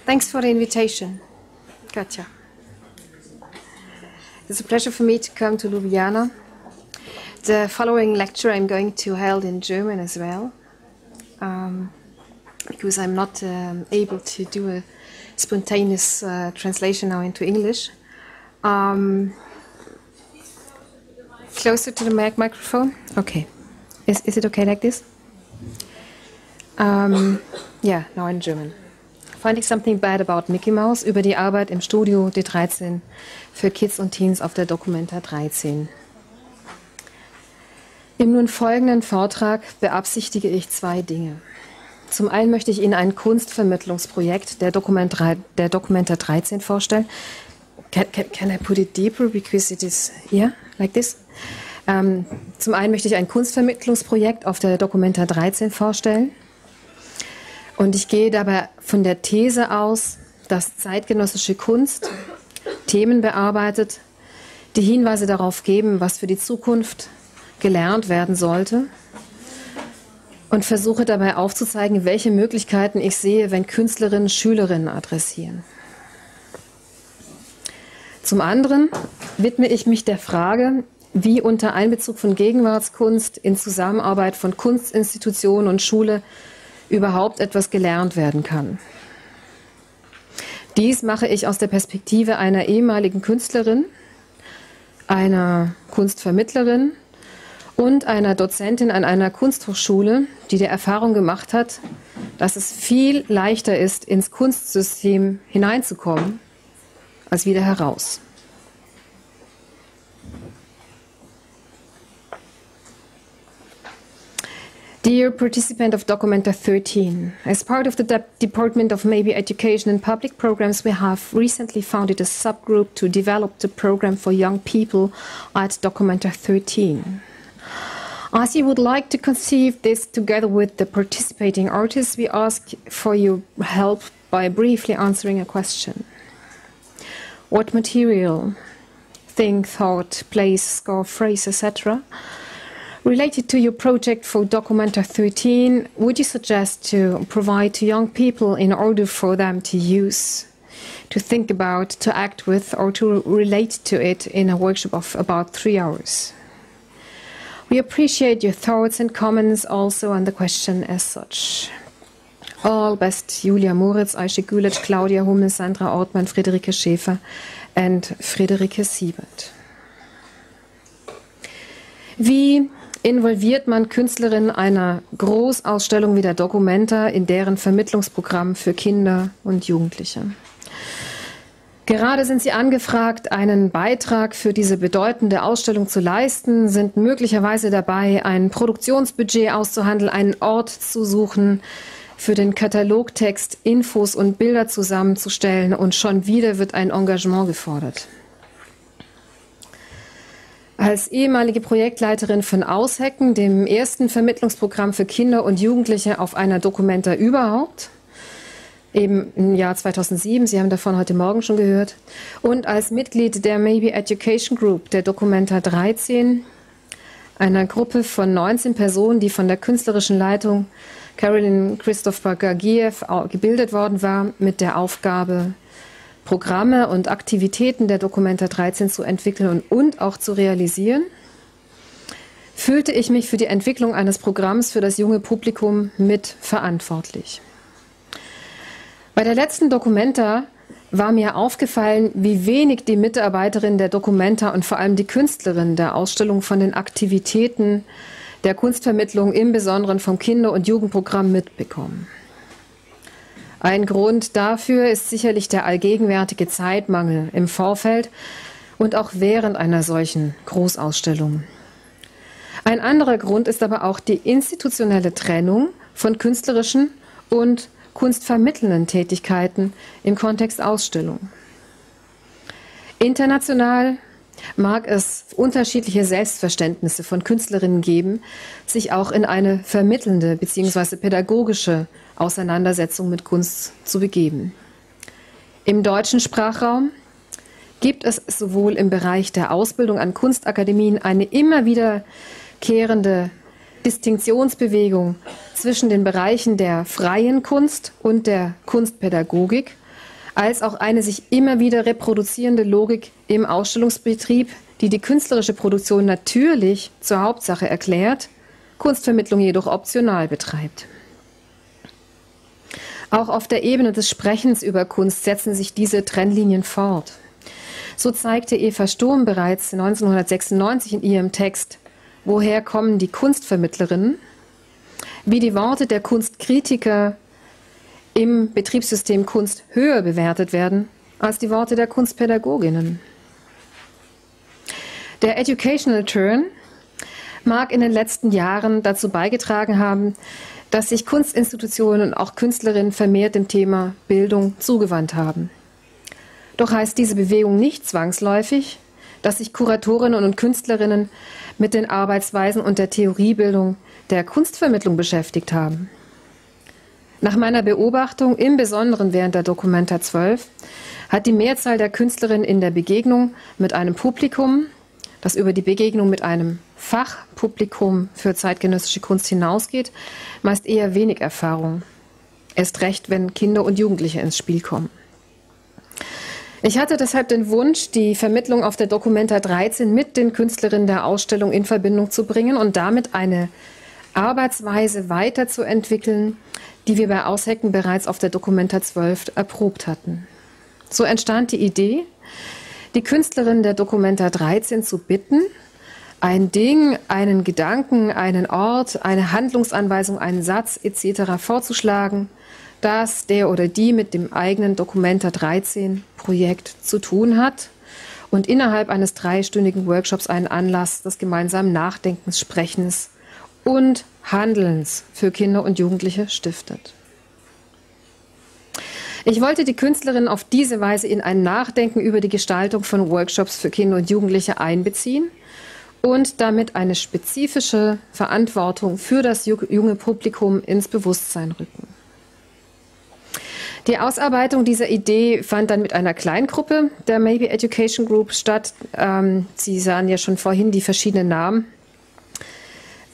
Thanks for the invitation, Katja. It's a pleasure for me to come to Ljubljana. The following lecture I'm going to hold in German as well, because I'm not able to do a spontaneous translation now into English. Closer to the microphone? Okay. Is it okay like this? Yeah, now in German. Finding Something Bad About Mickey Mouse über die Arbeit im Studio D13 für Kids und Teens auf der Documenta 13. Im nun folgenden Vortrag beabsichtige ich zwei Dinge. Zum einen möchte ich Ihnen ein Kunstvermittlungsprojekt der Documenta 13 vorstellen. Can I put it deeper because it is here, like this? Zum einen möchte ich ein Kunstvermittlungsprojekt auf der Documenta 13 vorstellen. Und ich gehe dabei von der These aus, dass zeitgenössische Kunst Themen bearbeitet, die Hinweise darauf geben, was für die Zukunft gelernt werden sollte, und versuche dabei aufzuzeigen, welche Möglichkeiten ich sehe, wenn Künstlerinnen Schülerinnen adressieren. Zum anderen widme ich mich der Frage, wie unter Einbezug von Gegenwartskunst in Zusammenarbeit von Kunstinstitutionen und Schule überhaupt etwas gelernt werden kann. Dies mache ich aus der Perspektive einer ehemaligen Künstlerin, einer Kunstvermittlerin und einer Dozentin an einer Kunsthochschule, die die Erfahrung gemacht hat, dass es viel leichter ist, ins Kunstsystem hineinzukommen, als wieder heraus. Dear participant of Documenta 13, as part of the Department of Maybe Education and Public Programs, we have recently founded a subgroup to develop the program for young people at Documenta 13. As you would like to conceive this together with the participating artists, we ask for your help by briefly answering a question. What material, thing, thought, place, score, phrase, etc., related to your project for Documenta 13, would you suggest to provide to young people in order for them to use, to think about, to act with, or to relate to it in a workshop of about 3 hours? We appreciate your thoughts and comments also on the question as such. All best, Julia Moritz, Aische Gülic, Claudia Hummel, Sandra Ortmann, Friederike Schäfer and Friederike Siebert. Wie involviert man Künstlerinnen einer Großausstellung wie der Documenta in deren Vermittlungsprogramm für Kinder und Jugendliche? Gerade sind sie angefragt, einen Beitrag für diese bedeutende Ausstellung zu leisten, sind möglicherweise dabei, ein Produktionsbudget auszuhandeln, einen Ort zu suchen, für den Katalogtext Infos und Bilder zusammenzustellen, und schon wieder wird ein Engagement gefordert. Als ehemalige Projektleiterin von Aushecken, dem ersten Vermittlungsprogramm für Kinder und Jugendliche auf einer Documenta überhaupt, eben im Jahr 2007, Sie haben davon heute Morgen schon gehört, und als Mitglied der Maybe Education Group der Documenta 13, einer Gruppe von 19 Personen, die von der künstlerischen Leitung Caroline Christopher-Gagiev gebildet worden war, mit der Aufgabe, Programme und Aktivitäten der Documenta 13 zu entwickeln und auch zu realisieren, fühlte ich mich für die Entwicklung eines Programms für das junge Publikum mit verantwortlich. Bei der letzten Documenta war mir aufgefallen, wie wenig die Mitarbeiterinnen der Documenta und vor allem die Künstlerinnen der Ausstellung von den Aktivitäten der Kunstvermittlung, im Besonderen vom Kinder- und Jugendprogramm, mitbekommen. Ein Grund dafür ist sicherlich der allgegenwärtige Zeitmangel im Vorfeld und auch während einer solchen Großausstellung. Ein anderer Grund ist aber auch die institutionelle Trennung von künstlerischen und kunstvermittelnden Tätigkeiten im Kontext Ausstellung. International mag es unterschiedliche Selbstverständnisse von Künstlerinnen geben, sich auch in eine vermittelnde bzw. pädagogische Auseinandersetzung mit Kunst zu begeben. Im deutschen Sprachraum gibt es sowohl im Bereich der Ausbildung an Kunstakademien eine immer wiederkehrende Distinktionsbewegung zwischen den Bereichen der freien Kunst und der Kunstpädagogik, als auch eine sich immer wieder reproduzierende Logik im Ausstellungsbetrieb, die die künstlerische Produktion natürlich zur Hauptsache erklärt, Kunstvermittlung jedoch optional betreibt. Auch auf der Ebene des Sprechens über Kunst setzen sich diese Trennlinien fort. So zeigte Eva Sturm bereits 1996 in ihrem Text »Woher kommen die Kunstvermittlerinnen?«, wie die Worte der Kunstkritiker im Betriebssystem Kunst höher bewertet werden als die Worte der Kunstpädagoginnen. Der Educational Turn mag in den letzten Jahren dazu beigetragen haben, dass sich Kunstinstitutionen und auch Künstlerinnen vermehrt dem Thema Bildung zugewandt haben. Doch heißt diese Bewegung nicht zwangsläufig, dass sich Kuratorinnen und Künstlerinnen mit den Arbeitsweisen und der Theoriebildung der Kunstvermittlung beschäftigt haben. Nach meiner Beobachtung, im Besonderen während der Documenta 12, hat die Mehrzahl der Künstlerinnen in der Begegnung mit einem Publikum, das über die Begegnung mit einem Fachpublikum für zeitgenössische Kunst hinausgeht, meist eher wenig Erfahrung. Erst recht, wenn Kinder und Jugendliche ins Spiel kommen. Ich hatte deshalb den Wunsch, die Vermittlung auf der Documenta 13 mit den Künstlerinnen der Ausstellung in Verbindung zu bringen und damit eine Arbeitsweise weiterzuentwickeln, die wir bei Aushecken bereits auf der Documenta 12 erprobt hatten. So entstand die Idee, die Künstlerinnen der Documenta 13 zu bitten, ein Ding, einen Gedanken, einen Ort, eine Handlungsanweisung, einen Satz etc. vorzuschlagen, das der oder die mit dem eigenen Documenta 13 Projekt zu tun hat und innerhalb eines 3-stündigen Workshops einen Anlass des gemeinsamen Nachdenkens, Sprechens und Handelns für Kinder und Jugendliche stiftet. Ich wollte die Künstlerinnen auf diese Weise in ein Nachdenken über die Gestaltung von Workshops für Kinder und Jugendliche einbeziehen und damit eine spezifische Verantwortung für das junge Publikum ins Bewusstsein rücken. Die Ausarbeitung dieser Idee fand dann mit einer Kleingruppe der Maybe Education Group statt. Sie sahen ja schon vorhin die verschiedenen Namen.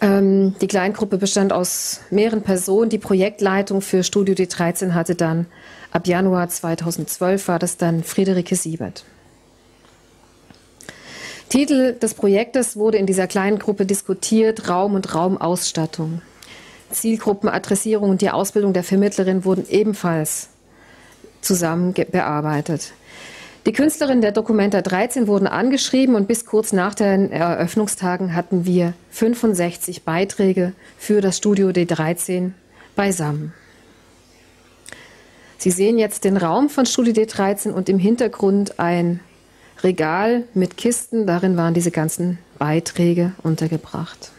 Die Kleingruppe bestand aus mehreren Personen. Die Projektleitung für Studio D13 hatte dann ab Januar 2012 war das dann Friederike Siebert. Titel des Projektes wurde in dieser kleinen Gruppe diskutiert: Raum und Raumausstattung. Zielgruppenadressierung und die Ausbildung der Vermittlerin wurden ebenfalls zusammen bearbeitet. Die Künstlerinnen der Documenta 13 wurden angeschrieben und bis kurz nach den Eröffnungstagen hatten wir 65 Beiträge für das Studio D13 beisammen. Sie sehen jetzt den Raum von Studio D13 und im Hintergrund ein Regal mit Kisten. Darin waren diese ganzen Beiträge untergebracht.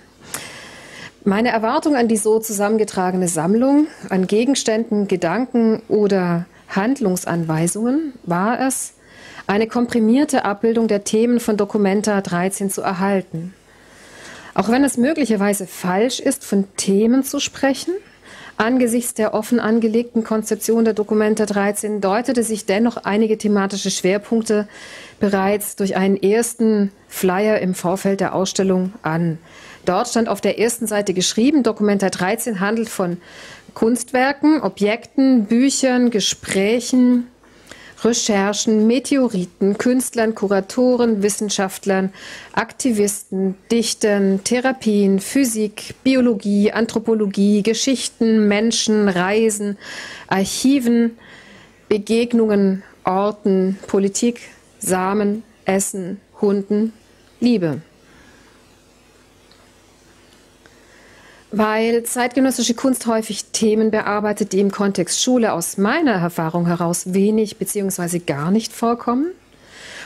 Meine Erwartung an die so zusammengetragene Sammlung an Gegenständen, Gedanken oder Handlungsanweisungen war es, eine komprimierte Abbildung der Themen von Documenta 13 zu erhalten. Auch wenn es möglicherweise falsch ist, von Themen zu sprechen, angesichts der offen angelegten Konzeption der Documenta 13 deutete sich dennoch einige thematische Schwerpunkte bereits durch einen ersten Flyer im Vorfeld der Ausstellung an. Dort stand auf der ersten Seite geschrieben, Documenta 13 handelt von Kunstwerken, Objekten, Büchern, Gesprächen, Recherchen, Meteoriten, Künstlern, Kuratoren, Wissenschaftlern, Aktivisten, Dichtern, Therapien, Physik, Biologie, Anthropologie, Geschichten, Menschen, Reisen, Archiven, Begegnungen, Orten, Politik, Samen, Essen, Hunden, Liebe. Weil zeitgenössische Kunst häufig Themen bearbeitet, die im Kontext Schule aus meiner Erfahrung heraus wenig bzw. gar nicht vorkommen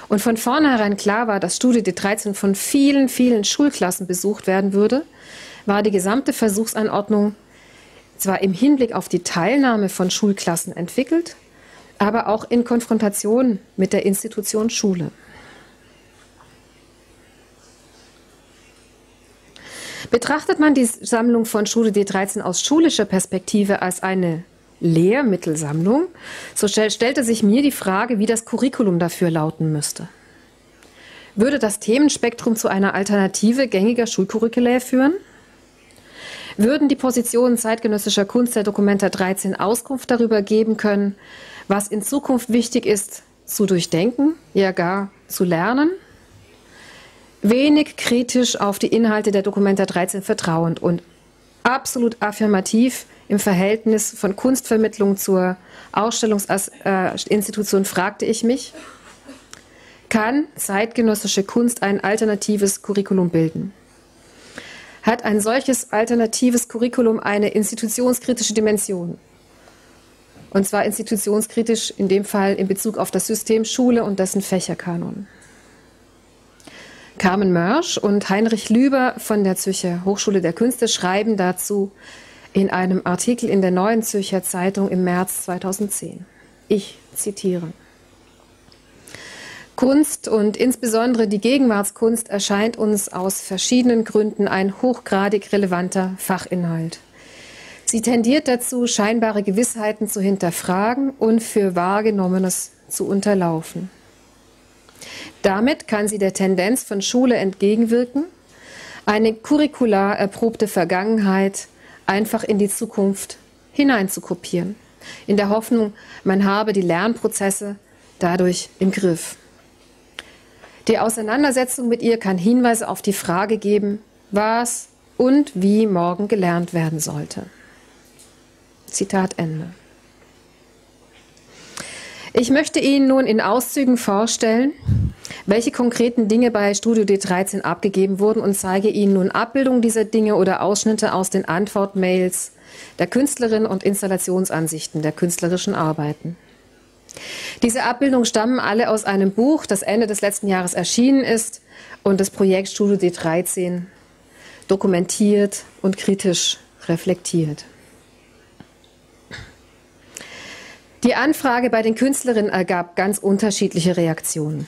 und von vornherein klar war, dass Studio D13 von vielen, vielen Schulklassen besucht werden würde, war die gesamte Versuchsanordnung zwar im Hinblick auf die Teilnahme von Schulklassen entwickelt, aber auch in Konfrontation mit der Institution Schule. Betrachtet man die Sammlung von Studio D13 aus schulischer Perspektive als eine Lehrmittelsammlung, so stellte sich mir die Frage, wie das Curriculum dafür lauten müsste. Würde das Themenspektrum zu einer Alternative gängiger Schulcurriculae führen? Würden die Positionen zeitgenössischer Kunst der Documenta 13 Auskunft darüber geben können, was in Zukunft wichtig ist, zu durchdenken, ja gar zu lernen, wenig kritisch auf die Inhalte der Documenta 13 vertrauend und absolut affirmativ im Verhältnis von Kunstvermittlung zur Ausstellungsinstitution, fragte ich mich, kann zeitgenössische Kunst ein alternatives Curriculum bilden? Hat ein solches alternatives Curriculum eine institutionskritische Dimension? Und zwar institutionskritisch in dem Fall in Bezug auf das System Schule und dessen Fächerkanon. Carmen Mörsch und Heinrich Lüber von der Zürcher Hochschule der Künste schreiben dazu in einem Artikel in der Neuen Zürcher Zeitung im März 2010. Ich zitiere: Kunst und insbesondere die Gegenwartskunst erscheint uns aus verschiedenen Gründen ein hochgradig relevanter Fachinhalt. Sie tendiert dazu, scheinbare Gewissheiten zu hinterfragen und für Wahrgenommenes zu unterlaufen. Damit kann sie der Tendenz von Schule entgegenwirken, eine curricular erprobte Vergangenheit einfach in die Zukunft hineinzukopieren, in der Hoffnung, man habe die Lernprozesse dadurch im Griff. Die Auseinandersetzung mit ihr kann Hinweise auf die Frage geben, was und wie morgen gelernt werden sollte. Zitat Ende. Ich möchte Ihnen nun in Auszügen vorstellen, welche konkreten Dinge bei Studio D13 abgegeben wurden und zeige Ihnen nun Abbildungen dieser Dinge oder Ausschnitte aus den Antwortmails der Künstlerin und Installationsansichten der künstlerischen Arbeiten. Diese Abbildungen stammen alle aus einem Buch, das Ende des letzten Jahres erschienen ist und das Projekt Studio D13 dokumentiert und kritisch reflektiert. Die Anfrage bei den Künstlerinnen ergab ganz unterschiedliche Reaktionen.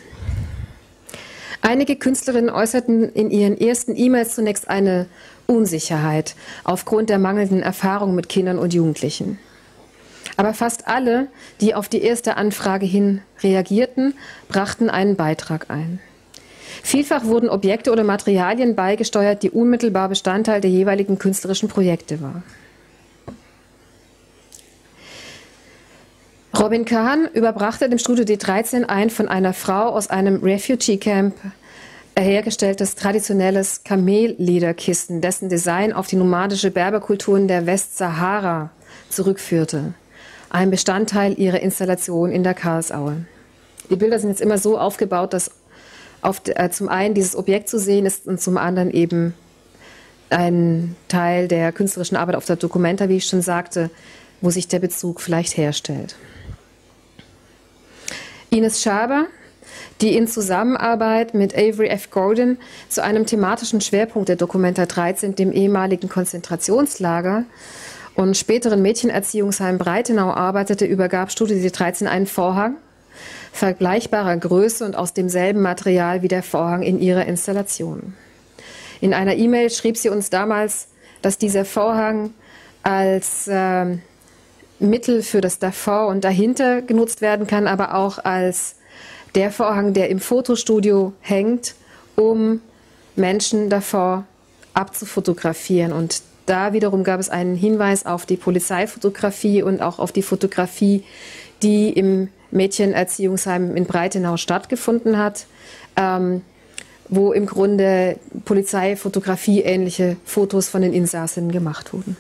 Einige Künstlerinnen äußerten in ihren ersten E-Mails zunächst eine Unsicherheit aufgrund der mangelnden Erfahrung mit Kindern und Jugendlichen. Aber fast alle, die auf die erste Anfrage hin reagierten, brachten einen Beitrag ein. Vielfach wurden Objekte oder Materialien beigesteuert, die unmittelbar Bestandteil der jeweiligen künstlerischen Projekte waren. Robin Kahn überbrachte dem Studio D13 ein von einer Frau aus einem Refugee-Camp hergestelltes traditionelles Kamellederkissen, dessen Design auf die nomadische Berberkulturen der Westsahara zurückführte. Ein Bestandteil ihrer Installation in der Karlsaue. Die Bilder sind jetzt immer so aufgebaut, dass zum einen dieses Objekt zu sehen ist und zum anderen eben ein Teil der künstlerischen Arbeit auf der Documenta, wie ich schon sagte, wo sich der Bezug vielleicht herstellt. Ines Schaber, die in Zusammenarbeit mit Avery F. Gordon zu einem thematischen Schwerpunkt der Documenta 13, dem ehemaligen Konzentrationslager und späteren Mädchenerziehungsheim Breitenau arbeitete, übergab Studio D13 einen Vorhang vergleichbarer Größe und aus demselben Material wie der Vorhang in ihrer Installation. In einer E-Mail schrieb sie uns damals, dass dieser Vorhang als Mittel für das davor und dahinter genutzt werden kann, aber auch als der Vorhang, der im Fotostudio hängt, um Menschen davor abzufotografieren. Und da wiederum gab es einen Hinweis auf die Polizeifotografie und auch auf die Fotografie, die im Mädchenerziehungsheim in Breitenau stattgefunden hat, wo im Grunde Polizeifotografie ähnliche Fotos von den Insassen gemacht wurden.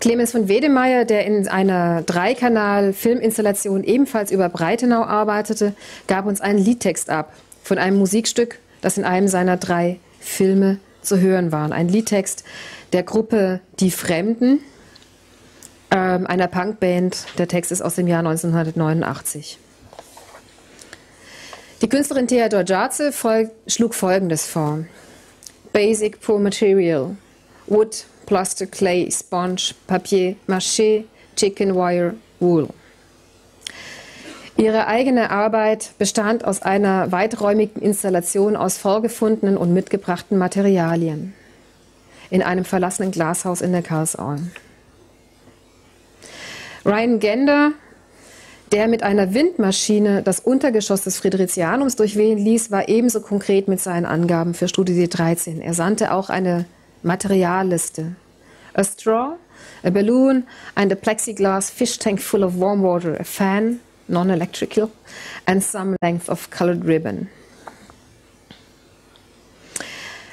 Clemens von Wedemeyer, der in einer 3-Kanal-Filminstallation ebenfalls über Breitenau arbeitete, gab uns einen Liedtext ab von einem Musikstück, das in einem seiner 3 Filme zu hören war. Ein Liedtext der Gruppe Die Fremden, einer Punkband. Der Text ist aus dem Jahr 1989. Die Künstlerin Thea Dorjadze schlug Folgendes vor: Basic Poor Material, Wood, Plaster, Clay, Sponge, Papier, Maché, Chicken Wire, Wool. Ihre eigene Arbeit bestand aus einer weiträumigen Installation aus vorgefundenen und mitgebrachten Materialien in einem verlassenen Glashaus in der Karlsaue. Ryan Gender, der mit einer Windmaschine das Untergeschoss des Fridericianums durchwehen ließ, war ebenso konkret mit seinen Angaben für Studio D13. Er sandte auch eine Materialliste. A straw a balloon and a plexiglass fish tank full of warm water, a fan, non-electrical, and some length of colored ribbon.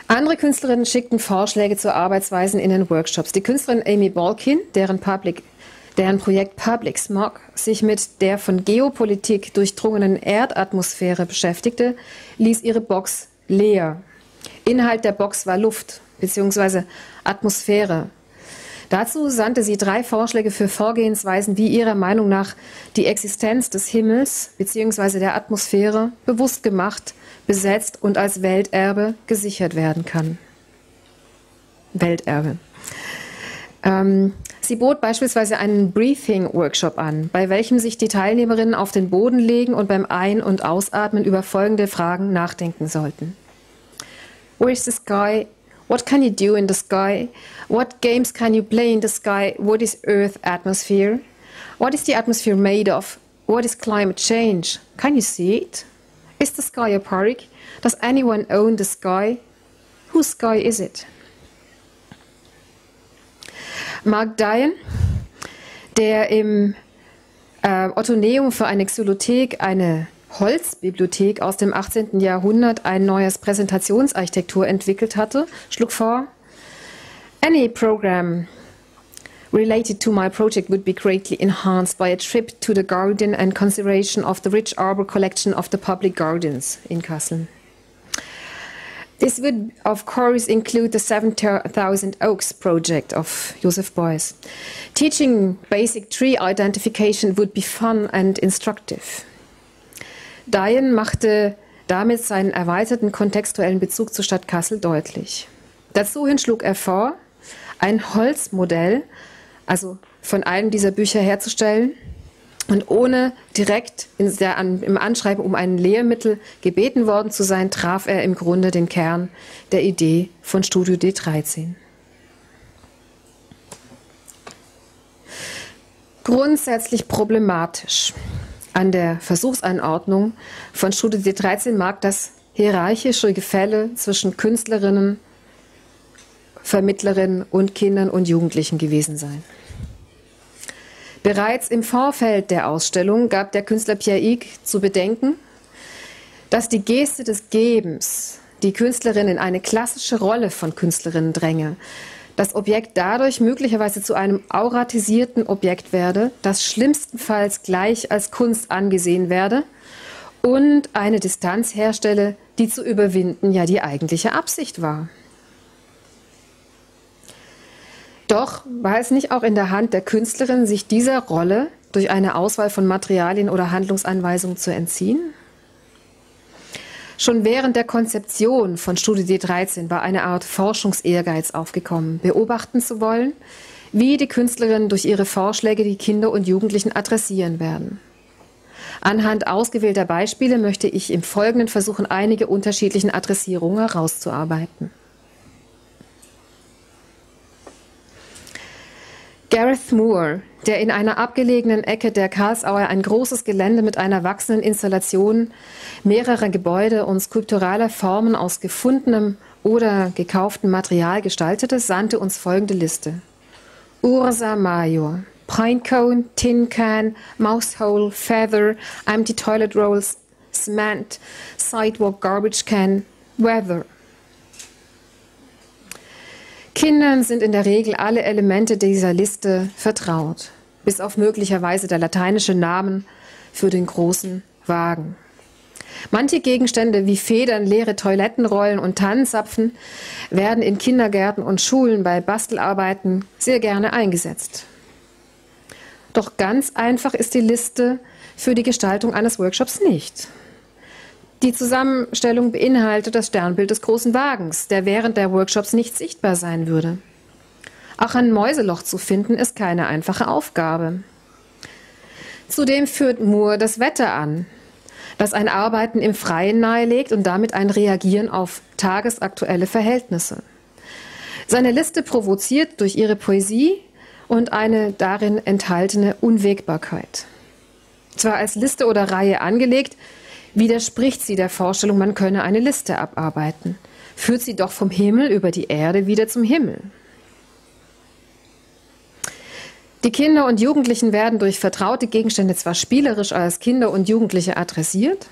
Andere Künstlerinnen schickten Vorschläge zu Arbeitsweisen in den Workshops. Die Künstlerin Amy Balkin, deren Projekt Public Smog sich mit der von Geopolitik durchdrungenen Erdatmosphäre beschäftigte, ließ ihre Box leer. Inhalt der Box war Luft bzw. Atmosphäre. Dazu sandte sie 3 Vorschläge für Vorgehensweisen, wie ihrer Meinung nach die Existenz des Himmels bzw. der Atmosphäre bewusst gemacht, besetzt und als Welterbe gesichert werden kann. Welterbe. Sie bot beispielsweise einen Breathing-Workshop an, bei welchem sich die Teilnehmerinnen auf den Boden legen und beim Ein- und Ausatmen über folgende Fragen nachdenken sollten. Where is the sky? What can you do in the sky? What games can you play in the sky? What is Earth atmosphere? What is the atmosphere made of? What is climate change? Can you see it? Is the sky a park? Does anyone own the sky? Whose sky is it? Mark Dion, der im Ottoneum für eine Xylothek, eine Holzbibliothek aus dem 18. Jahrhundert, ein neues Präsentationsarchitektur entwickelt hatte, schlug vor: Any program related to my project would be greatly enhanced by a trip to the garden and consideration of the rich arbor collection of the public gardens in Kassel. This would, of course, include the 7,000 Oaks project of Joseph Beuys. Teaching basic tree identification would be fun and instructive. Dion machte damit seinen erweiterten kontextuellen Bezug zur Stadt Kassel deutlich. Dazu hin schlug er vor, ein Holzmodell, also von einem dieser Bücher herzustellen, und ohne direkt im Anschreiben um ein Lehrmittel gebeten worden zu sein, traf er im Grunde den Kern der Idee von Studio D13. Grundsätzlich problematisch an der Versuchsanordnung von Studio D13 mag das hierarchische Gefälle zwischen Künstlerinnen, Vermittlerinnen und Kindern und Jugendlichen gewesen sein. Bereits im Vorfeld der Ausstellung gab der Künstler Pierre Ig zu bedenken, dass die Geste des Gebens die Künstlerin in eine klassische Rolle von Künstlerinnen dränge, das Objekt dadurch möglicherweise zu einem auratisierten Objekt werde, das schlimmstenfalls gleich als Kunst angesehen werde und eine Distanz herstelle, die zu überwinden ja die eigentliche Absicht war. Doch war es nicht auch in der Hand der Künstlerin, sich dieser Rolle durch eine Auswahl von Materialien oder Handlungsanweisungen zu entziehen? Schon während der Konzeption von Studio D13 war eine Art Forschungsehrgeiz aufgekommen, beobachten zu wollen, wie die Künstlerinnen durch ihre Vorschläge die Kinder und Jugendlichen adressieren werden. Anhand ausgewählter Beispiele möchte ich im Folgenden versuchen, einige unterschiedlichen Adressierungen herauszuarbeiten. Gareth Moore, der in einer abgelegenen Ecke der Karlsauer ein großes Gelände mit einer wachsenden Installation mehrerer Gebäude und skulpturaler Formen aus gefundenem oder gekauftem Material gestaltete, sandte uns folgende Liste. Ursa Major, Pinecone, Tin Can, Mousehole, Feather, Empty Toilet Rolls, Cement, Sidewalk Garbage Can, Weather. Kindern sind in der Regel alle Elemente dieser Liste vertraut, bis auf möglicherweise der lateinische Namen für den großen Wagen. Manche Gegenstände wie Federn, leere Toilettenrollen und Tannenzapfen werden in Kindergärten und Schulen bei Bastelarbeiten sehr gerne eingesetzt. Doch ganz einfach ist die Liste für die Gestaltung eines Workshops nicht. Die Zusammenstellung beinhaltet das Sternbild des großen Wagens, der während der Workshops nicht sichtbar sein würde. Auch ein Mäuseloch zu finden, ist keine einfache Aufgabe. Zudem führt Moore das Wetter an, das ein Arbeiten im Freien nahelegt und damit ein Reagieren auf tagesaktuelle Verhältnisse. Seine Liste provoziert durch ihre Poesie und eine darin enthaltene Unwägbarkeit. Zwar als Liste oder Reihe angelegt, widerspricht sie der Vorstellung, man könne eine Liste abarbeiten, führt sie doch vom Himmel über die Erde wieder zum Himmel. Die Kinder und Jugendlichen werden durch vertraute Gegenstände zwar spielerisch als Kinder und Jugendliche adressiert,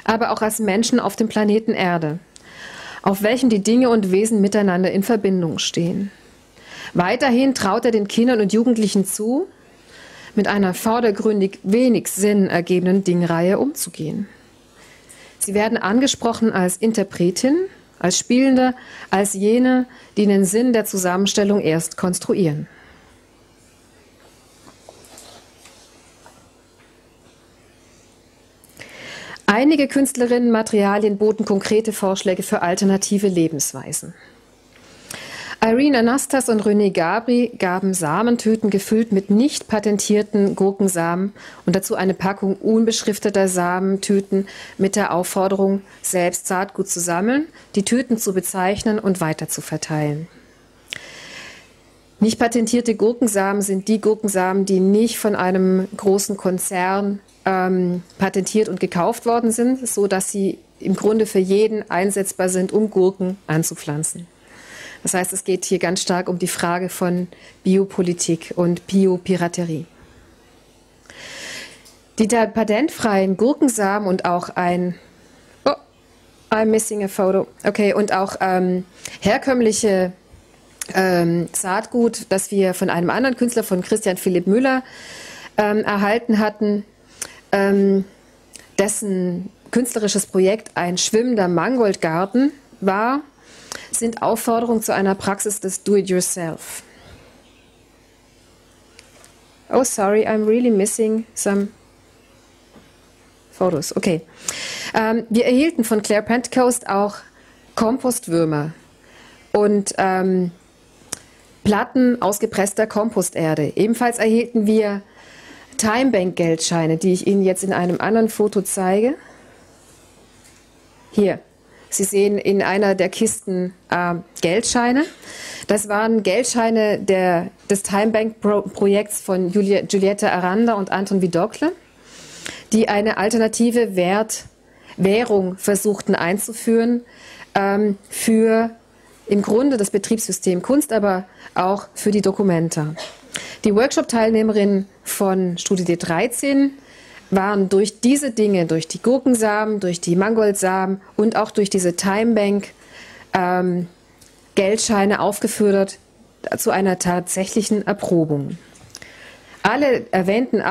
aber auch als Menschen auf dem Planeten Erde, auf welchem die Dinge und Wesen miteinander in Verbindung stehen. Weiterhin traut er den Kindern und Jugendlichen zu, mit einer vordergründig wenig Sinn ergebenden Dingreihe umzugehen. Sie werden angesprochen als Interpretin, als Spielende, als jene, die den Sinn der Zusammenstellung erst konstruieren. Einige Künstlerinnen-Materialien boten konkrete Vorschläge für alternative Lebensweisen. Irene Anastas und René Gabri gaben Samentüten gefüllt mit nicht patentierten Gurkensamen und dazu eine Packung unbeschrifteter Samentüten mit der Aufforderung, selbst Saatgut zu sammeln, die Tüten zu bezeichnen und weiter zu verteilen. Nicht patentierte Gurkensamen sind die Gurkensamen, die nicht von einem großen Konzern patentiert und gekauft worden sind, so dass sie im Grunde für jeden einsetzbar sind, um Gurken anzupflanzen. Das heißt, es geht hier ganz stark um die Frage von Biopolitik und Biopiraterie. Die patentfreien Gurkensamen und auch I'm missing a photo. Okay, und auch herkömmliche Saatgut, das wir von einem anderen Künstler, von Christian Philipp Müller, erhalten hatten, dessen künstlerisches Projekt ein schwimmender Mangoldgarten war, sind Aufforderungen zu einer Praxis des Do-it-yourself. Oh, sorry, I'm really missing some photos. Okay. Wir erhielten von Claire Pentecost auch Kompostwürmer und Platten aus gepresster Komposterde. Ebenfalls erhielten wir Timebank-Geldscheine, die ich Ihnen jetzt in einem anderen Foto zeige. Hier. Sie sehen in einer der Kisten Geldscheine. Das waren Geldscheine des Timebank-Projekts von Giulietta Aranda und Anton Vidocq, die eine alternative Währung versuchten einzuführen für im Grunde das Betriebssystem Kunst, aber auch für die Documenta. Die Workshop-Teilnehmerinnen von Studie D13 waren durch diese Dinge, durch die Gurkensamen, durch die Mangoldsamen und auch durch diese Timebank Geldscheine aufgefordert zu einer tatsächlichen Erprobung. Alle erwähnten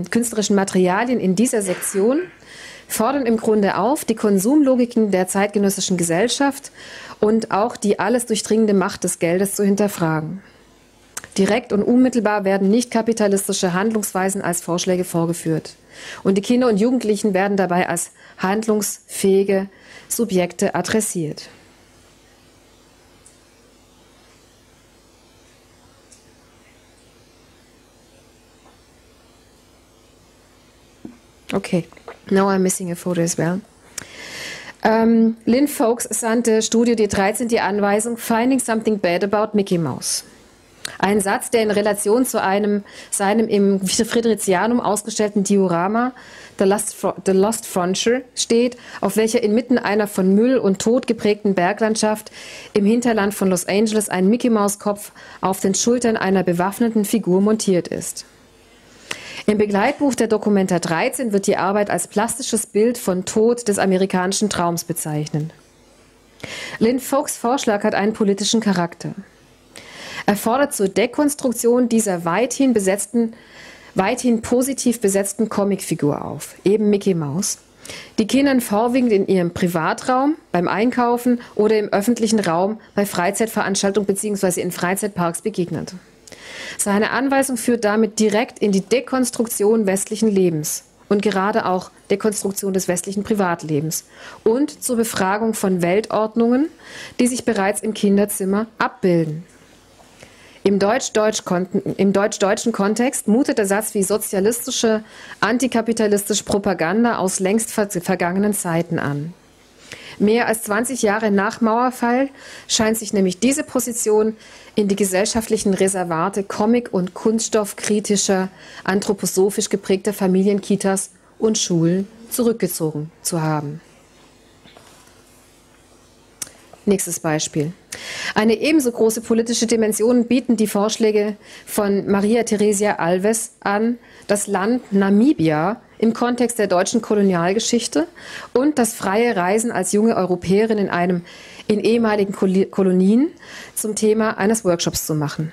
künstlerischen Materialien in dieser Sektion fordern im Grunde auf, die Konsumlogiken der zeitgenössischen Gesellschaft und auch die alles durchdringende Macht des Geldes zu hinterfragen. Direkt und unmittelbar werden nicht kapitalistische Handlungsweisen als Vorschläge vorgeführt. Und die Kinder und Jugendlichen werden dabei als handlungsfähige Subjekte adressiert. Okay, now I'm missing a photo as well. Lynn Foulkes sandte Studio D13 die Anweisung Finding Something Bad About Mickey Mouse. Ein Satz, der in Relation zu seinem im Fridericianum ausgestellten Diorama The Lost Frontier steht, auf welcher inmitten einer von Müll und Tod geprägten Berglandschaft im Hinterland von Los Angeles ein Mickey-Maus-Kopf auf den Schultern einer bewaffneten Figur montiert ist. Im Begleitbuch der Documenta 13 wird die Arbeit als plastisches Bild von Tod des amerikanischen Traums bezeichnet. Lynn Foulkes Vorschlag hat einen politischen Charakter. Er fordert zur Dekonstruktion dieser weithin positiv besetzten Comicfigur auf, eben Mickey Mouse, die Kindern vorwiegend in ihrem Privatraum, beim Einkaufen oder im öffentlichen Raum bei Freizeitveranstaltungen bzw. in Freizeitparks begegnet. Seine Anweisung führt damit direkt in die Dekonstruktion westlichen Lebens und gerade auch Dekonstruktion des westlichen Privatlebens und zur Befragung von Weltordnungen, die sich bereits im Kinderzimmer abbilden. Im deutsch-deutschen Kontext mutet der Satz wie sozialistische, antikapitalistische Propaganda aus längst vergangenen Zeiten an. Mehr als 20 Jahre nach Mauerfall scheint sich nämlich diese Position in die gesellschaftlichen Reservate Comic- und Kunststoffkritischer, anthroposophisch geprägter Familien, Kitas und Schulen zurückgezogen zu haben. Nächstes Beispiel. Eine ebenso große politische Dimension bieten die Vorschläge von Maria Theresia Alves an, das Land Namibia im Kontext der deutschen Kolonialgeschichte und das freie Reisen als junge Europäerin in ehemaligen Kolonien zum Thema eines Workshops zu machen.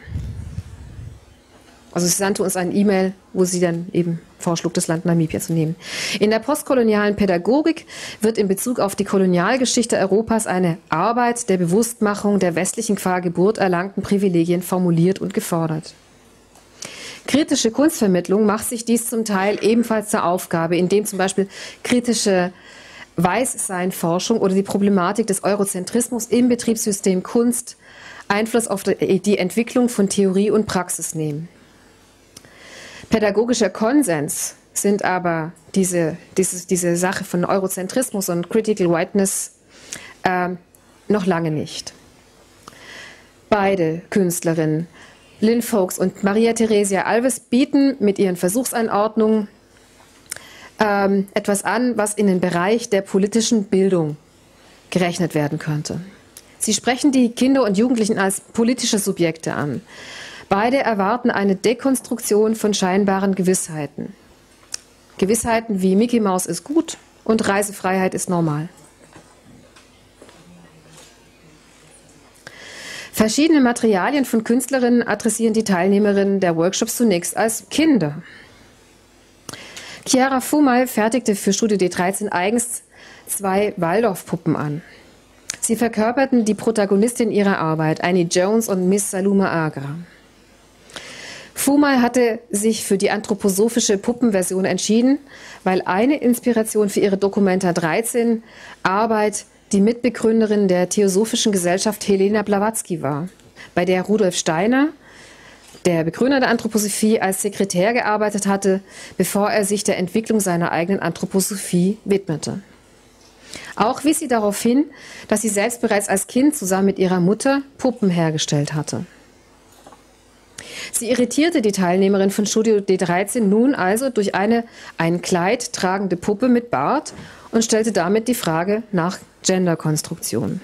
Also sie sandte uns eine E-Mail, wo sie dann eben vorschlug, das Land Namibia zu nehmen. In der postkolonialen Pädagogik wird in Bezug auf die Kolonialgeschichte Europas eine Arbeit der Bewusstmachung der westlichen qua Geburt erlangten Privilegien formuliert und gefordert. Kritische Kunstvermittlung macht sich dies zum Teil ebenfalls zur Aufgabe, indem zum Beispiel kritische Weißseinforschung oder die Problematik des Eurozentrismus im Betriebssystem Kunst Einfluss auf die Entwicklung von Theorie und Praxis nehmen. Pädagogischer Konsens sind aber diese Sache von Eurozentrismus und Critical Whiteness noch lange nicht. Beide Künstlerinnen, Lynn Foulkes und Maria Theresia Alves, bieten mit ihren Versuchsanordnungen etwas an, was in den Bereich der politischen Bildung gerechnet werden könnte. Sie sprechen die Kinder und Jugendlichen als politische Subjekte an. Beide erwarten eine Dekonstruktion von scheinbaren Gewissheiten. Gewissheiten wie Mickey Mouse ist gut und Reisefreiheit ist normal. Verschiedene Materialien von Künstlerinnen adressieren die Teilnehmerinnen der Workshops zunächst als Kinder. Chiara Fumal fertigte für Studio D13 eigens 2 Waldorfpuppen an. Sie verkörperten die Protagonistin ihrer Arbeit, Annie Jones und Miss Saluma Agra. Fumal hatte sich für die anthroposophische Puppenversion entschieden, weil eine Inspiration für ihre Documenta 13 Arbeit die Mitbegründerin der Theosophischen Gesellschaft Helena Blavatsky war, bei der Rudolf Steiner, der Begründer der Anthroposophie, als Sekretär gearbeitet hatte, bevor er sich der Entwicklung seiner eigenen Anthroposophie widmete. Auch wies sie darauf hin, dass sie selbst bereits als Kind zusammen mit ihrer Mutter Puppen hergestellt hatte. Sie irritierte die Teilnehmerin von Studio D13 nun also durch eine ein Kleid tragende Puppe mit Bart und stellte damit die Frage nach Genderkonstruktion.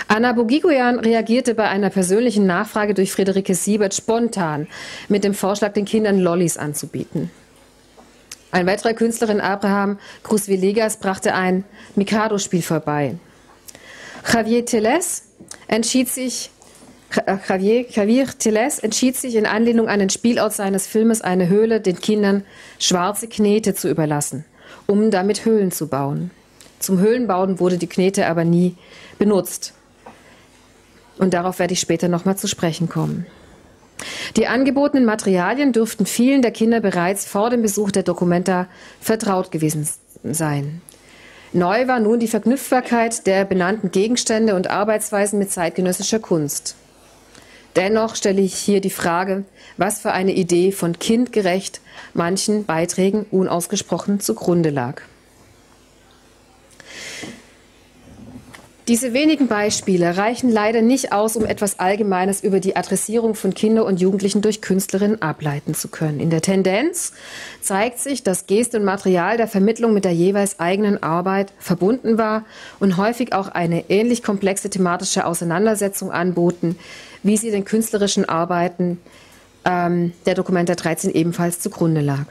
Anna Bogigoyan reagierte bei einer persönlichen Nachfrage durch Friederike Siebert spontan mit dem Vorschlag, den Kindern Lollis anzubieten. Ein weiterer Künstlerin, Abraham Cruz Villegas, brachte ein Mikado-Spiel vorbei. Javier Teles entschied sich in Anlehnung an den Spielort seines Filmes Eine Höhle den Kindern schwarze Knete zu überlassen, um damit Höhlen zu bauen. Zum Höhlenbauen wurde die Knete aber nie benutzt. Und darauf werde ich später nochmal zu sprechen kommen. Die angebotenen Materialien dürften vielen der Kinder bereits vor dem Besuch der Documenta vertraut gewesen sein. Neu war nun die Verknüpfbarkeit der benannten Gegenstände und Arbeitsweisen mit zeitgenössischer Kunst. Dennoch stelle ich hier die Frage, was für eine Idee von kindgerecht manchen Beiträgen unausgesprochen zugrunde lag. Diese wenigen Beispiele reichen leider nicht aus, um etwas Allgemeines über die Adressierung von Kindern und Jugendlichen durch Künstlerinnen ableiten zu können. In der Tendenz zeigt sich, dass Geste und Material der Vermittlung mit der jeweils eigenen Arbeit verbunden war und häufig auch eine ähnlich komplexe thematische Auseinandersetzung anboten, wie sie den künstlerischen Arbeiten der Documenta 13 ebenfalls zugrunde lag.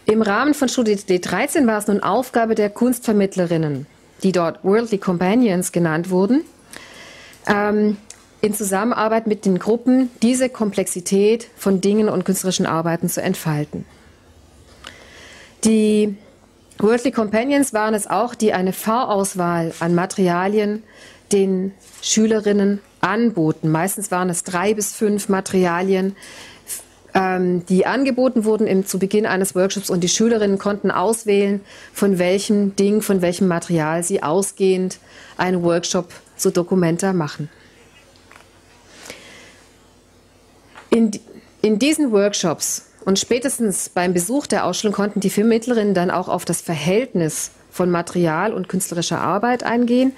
Im Rahmen von Studio D13 war es nun Aufgabe der Kunstvermittlerinnen, die dort Worldly Companions genannt wurden, in Zusammenarbeit mit den Gruppen diese Komplexität von Dingen und künstlerischen Arbeiten zu entfalten. Die Worldly Companions waren es auch, die eine Vorauswahl an Materialien den Schülerinnen anboten. Meistens waren es 3 bis 5 Materialien, die angeboten wurden zu Beginn eines Workshops, und die Schülerinnen konnten auswählen, von welchem Ding, von welchem Material sie ausgehend einen Workshop zu Documenta machen. In diesen Workshops und spätestens beim Besuch der Ausstellung konnten die Vermittlerinnen dann auch auf das Verhältnis von Material und künstlerischer Arbeit eingehen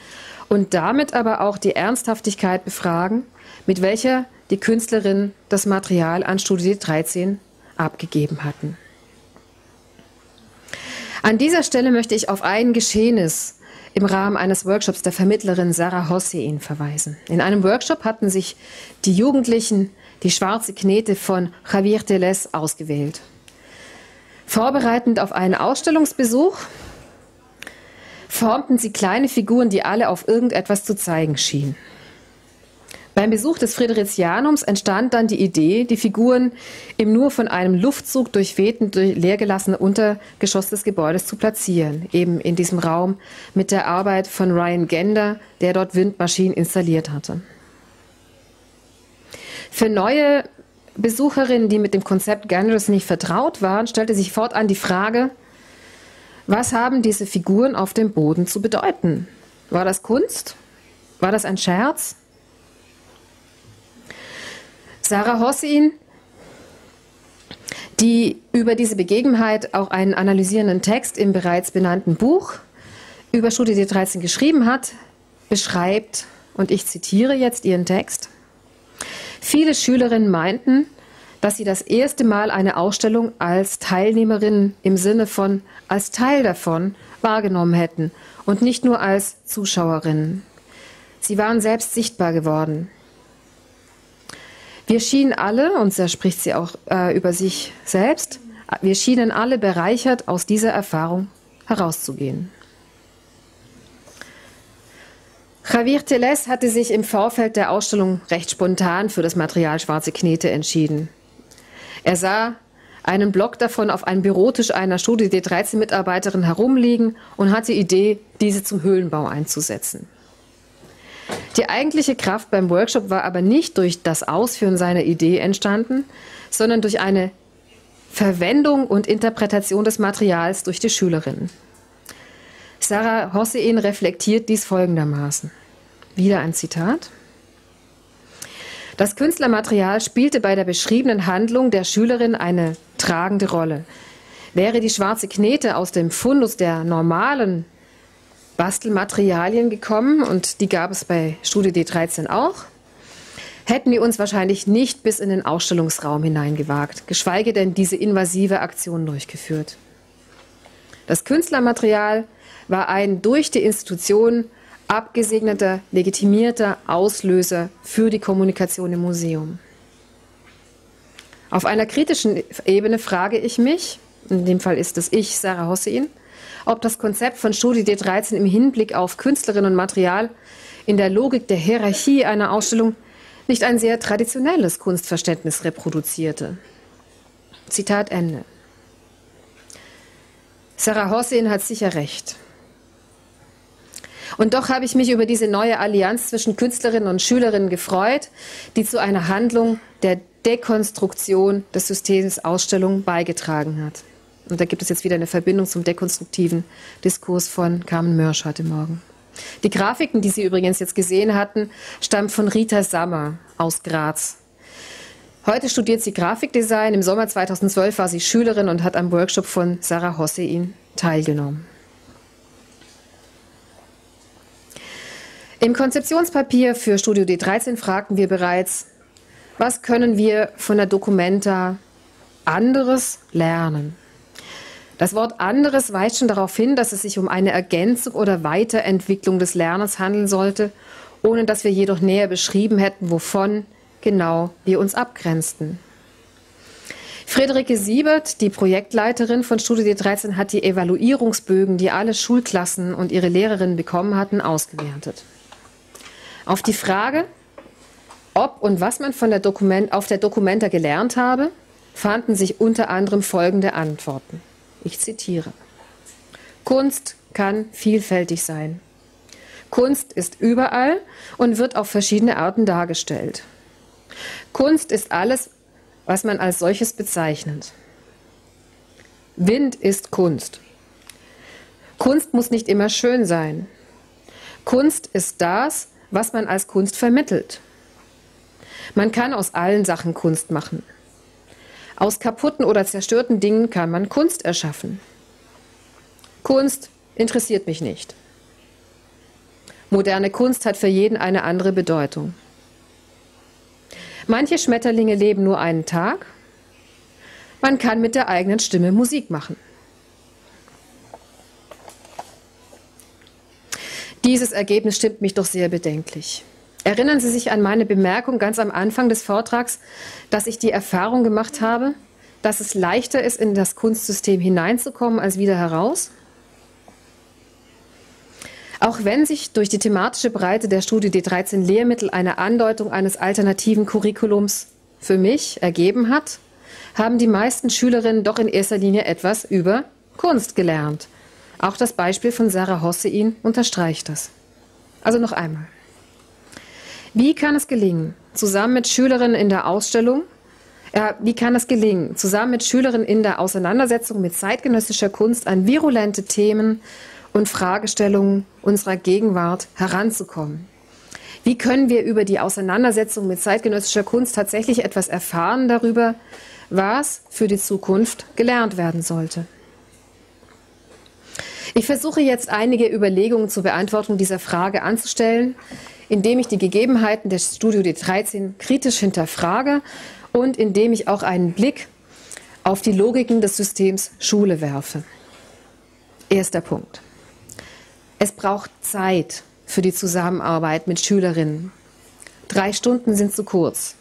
und damit aber auch die Ernsthaftigkeit befragen, mit welcher die Künstlerinnen das Material an Studio D13 abgegeben hatten. An dieser Stelle möchte ich auf ein Geschehnis im Rahmen eines Workshops der Vermittlerin Sarah Hossein verweisen. In einem Workshop hatten sich die Jugendlichen die schwarze Knete von Javier Tellez ausgewählt. Vorbereitend auf einen Ausstellungsbesuch formten sie kleine Figuren, die alle auf irgendetwas zu zeigen schienen. Beim Besuch des Fridericianums entstand dann die Idee, die Figuren im nur von einem Luftzug durchwehten, leergelassenen Untergeschoss des Gebäudes zu platzieren, eben in diesem Raum mit der Arbeit von Ryan Gender, der dort Windmaschinen installiert hatte. Für neue Besucherinnen, die mit dem Konzept Genders nicht vertraut waren, stellte sich fortan die Frage, was haben diese Figuren auf dem Boden zu bedeuten? War das Kunst? War das ein Scherz? Sarah Hossein, die über diese Begebenheit auch einen analysierenden Text im bereits benannten Buch über Studie 13 geschrieben hat, beschreibt, und ich zitiere jetzt ihren Text: Viele Schülerinnen meinten, dass sie das erste Mal eine Ausstellung als Teilnehmerin im Sinne von als Teil davon wahrgenommen hätten und nicht nur als Zuschauerinnen. Sie waren selbst sichtbar geworden. Wir schienen alle, und da spricht sie auch über sich selbst, wir schienen alle bereichert, aus dieser Erfahrung herauszugehen. Javier Tellez hatte sich im Vorfeld der Ausstellung recht spontan für das Material Schwarze Knete entschieden. Er sah einen Block davon auf einem Bürotisch einer Studie D13-Mitarbeiterin herumliegen und hatte die Idee, diese zum Höhlenbau einzusetzen. Die eigentliche Kraft beim Workshop war aber nicht durch das Ausführen seiner Idee entstanden, sondern durch eine Verwendung und Interpretation des Materials durch die Schülerinnen. Sarah Hossein reflektiert dies folgendermaßen. Wieder ein Zitat. Das Künstlermaterial spielte bei der beschriebenen Handlung der Schülerin eine tragende Rolle. Wäre die schwarze Knete aus dem Fundus der normalen Bastelmaterialien gekommen, und die gab es bei Studie D13 auch, hätten wir uns wahrscheinlich nicht bis in den Ausstellungsraum hineingewagt, geschweige denn diese invasive Aktion durchgeführt. Das Künstlermaterial war ein durch die Institution abgesegneter, legitimierter Auslöser für die Kommunikation im Museum. Auf einer kritischen Ebene frage ich mich, in dem Fall ist es ich, Sarah Hossein, ob das Konzept von Studie D13 im Hinblick auf Künstlerinnen und Material in der Logik der Hierarchie einer Ausstellung nicht ein sehr traditionelles Kunstverständnis reproduzierte. Zitat Ende. Sarah Hossein hat sicher recht. Und doch habe ich mich über diese neue Allianz zwischen Künstlerinnen und Schülerinnen gefreut, die zu einer Handlung der Dekonstruktion des Systems Ausstellung beigetragen hat. Und da gibt es jetzt wieder eine Verbindung zum dekonstruktiven Diskurs von Carmen Mörsch heute Morgen. Die Grafiken, die Sie übrigens jetzt gesehen hatten, stammen von Rita Sammer aus Graz. Heute studiert sie Grafikdesign. Im Sommer 2012 war sie Schülerin und hat am Workshop von Sarah Hossein teilgenommen. Im Konzeptionspapier für Studio D13 fragten wir bereits, was können wir von der Documenta anderes lernen? Das Wort anderes weist schon darauf hin, dass es sich um eine Ergänzung oder Weiterentwicklung des Lernens handeln sollte, ohne dass wir jedoch näher beschrieben hätten, wovon genau wir uns abgrenzten. Friederike Siebert, die Projektleiterin von Studio D13, hat die Evaluierungsbögen, die alle Schulklassen und ihre Lehrerinnen bekommen hatten, ausgewertet. Auf die Frage, ob und was man auf der Documenta gelernt habe, fanden sich unter anderem folgende Antworten. Ich zitiere: Kunst kann vielfältig sein. Kunst ist überall und wird auf verschiedene Arten dargestellt. Kunst ist alles, was man als solches bezeichnet. Wind ist Kunst. Kunst muss nicht immer schön sein. Kunst ist das, was man als Kunst vermittelt. Man kann aus allen Sachen Kunst machen. Aus kaputten oder zerstörten Dingen kann man Kunst erschaffen. Kunst interessiert mich nicht. Moderne Kunst hat für jeden eine andere Bedeutung. Manche Schmetterlinge leben nur einen Tag. Man kann mit der eigenen Stimme Musik machen. Dieses Ergebnis stimmt mich doch sehr bedenklich. Erinnern Sie sich an meine Bemerkung ganz am Anfang des Vortrags, dass ich die Erfahrung gemacht habe, dass es leichter ist, in das Kunstsystem hineinzukommen, als wieder heraus? Auch wenn sich durch die thematische Breite der Studie D13 Lehrmittel eine Andeutung eines alternativen Curriculums für mich ergeben hat, haben die meisten Schülerinnen doch in erster Linie etwas über Kunst gelernt. Auch das Beispiel von Sarah Hossein unterstreicht das. Also noch einmal. Wie kann es gelingen, zusammen mit Schülerinnen in der Auseinandersetzung mit zeitgenössischer Kunst an virulente Themen und Fragestellungen unserer Gegenwart heranzukommen? Wie können wir über die Auseinandersetzung mit zeitgenössischer Kunst tatsächlich etwas erfahren darüber, was für die Zukunft gelernt werden sollte? Ich versuche jetzt einige Überlegungen zur Beantwortung dieser Frage anzustellen, indem ich die Gegebenheiten der Studie D13 kritisch hinterfrage und indem ich auch einen Blick auf die Logiken des Systems Schule werfe. Erster Punkt. Es braucht Zeit für die Zusammenarbeit mit Schülerinnen. 3 Stunden sind zu kurz.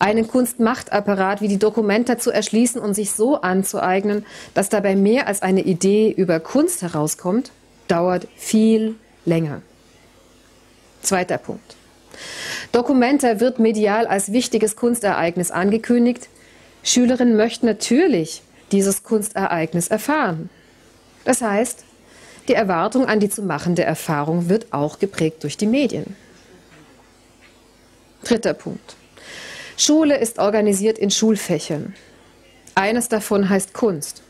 Einen Kunstmachtapparat wie die Documenta zu erschließen und sich so anzueignen, dass dabei mehr als eine Idee über Kunst herauskommt, dauert viel länger. Zweiter Punkt. Documenta wird medial als wichtiges Kunstereignis angekündigt. Schülerinnen möchten natürlich dieses Kunstereignis erfahren. Das heißt, die Erwartung an die zu machende Erfahrung wird auch geprägt durch die Medien. Dritter Punkt. Schule ist organisiert in Schulfächern. Eines davon heißt Kunst.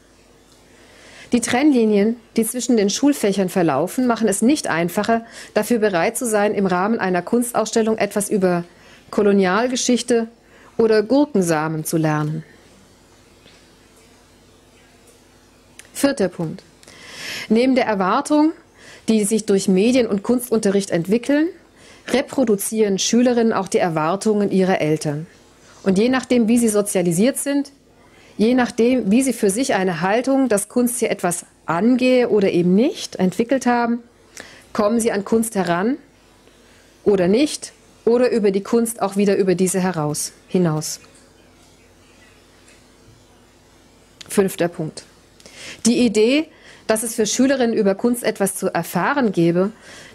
Die Trennlinien, die zwischen den Schulfächern verlaufen, machen es nicht einfacher, dafür bereit zu sein, im Rahmen einer Kunstausstellung etwas über Kolonialgeschichte oder Gurkensamen zu lernen. Vierter Punkt. Neben der Erwartung, die sich durch Medien- und Kunstunterricht entwickeln, reproduzieren Schülerinnen auch die Erwartungen ihrer Eltern. Und je nachdem, wie sie sozialisiert sind, je nachdem, wie sie für sich eine Haltung, dass Kunst hier etwas angehe oder eben nicht, entwickelt haben, kommen sie an Kunst heran oder nicht oder über die Kunst auch wieder über diese hinaus. Fünfter Punkt. Die Idee, dass es für Schülerinnen über Kunst etwas zu erfahren gäbe,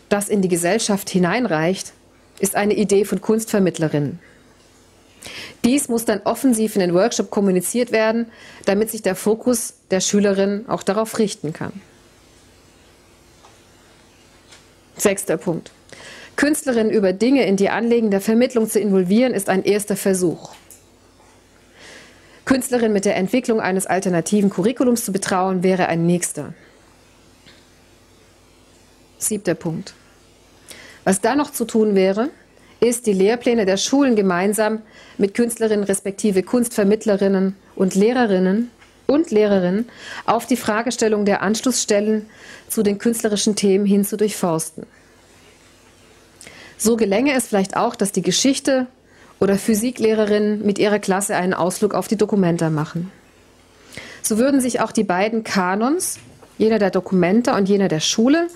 das in die Gesellschaft hineinreicht, ist eine Idee von Kunstvermittlerinnen. Dies muss dann offensiv in den Workshop kommuniziert werden, damit sich der Fokus der Schülerinnen auch darauf richten kann. Sechster Punkt. Künstlerinnen über Dinge in die Anliegen der Vermittlung zu involvieren, ist ein erster Versuch. Künstlerinnen mit der Entwicklung eines alternativen Curriculums zu betrauen, wäre ein nächster. Siebter Punkt. Was da noch zu tun wäre, ist, die Lehrpläne der Schulen gemeinsam mit Künstlerinnen respektive Kunstvermittlerinnen und Lehrerinnen auf die Fragestellung der Anschlussstellen zu den künstlerischen Themen hin zu durchforsten. So gelänge es vielleicht auch, dass die Geschichte- oder Physiklehrerinnen mit ihrer Klasse einen Ausflug auf die Documenta machen. So würden sich auch die beiden Kanons, jener der Documenta und jener der Schule,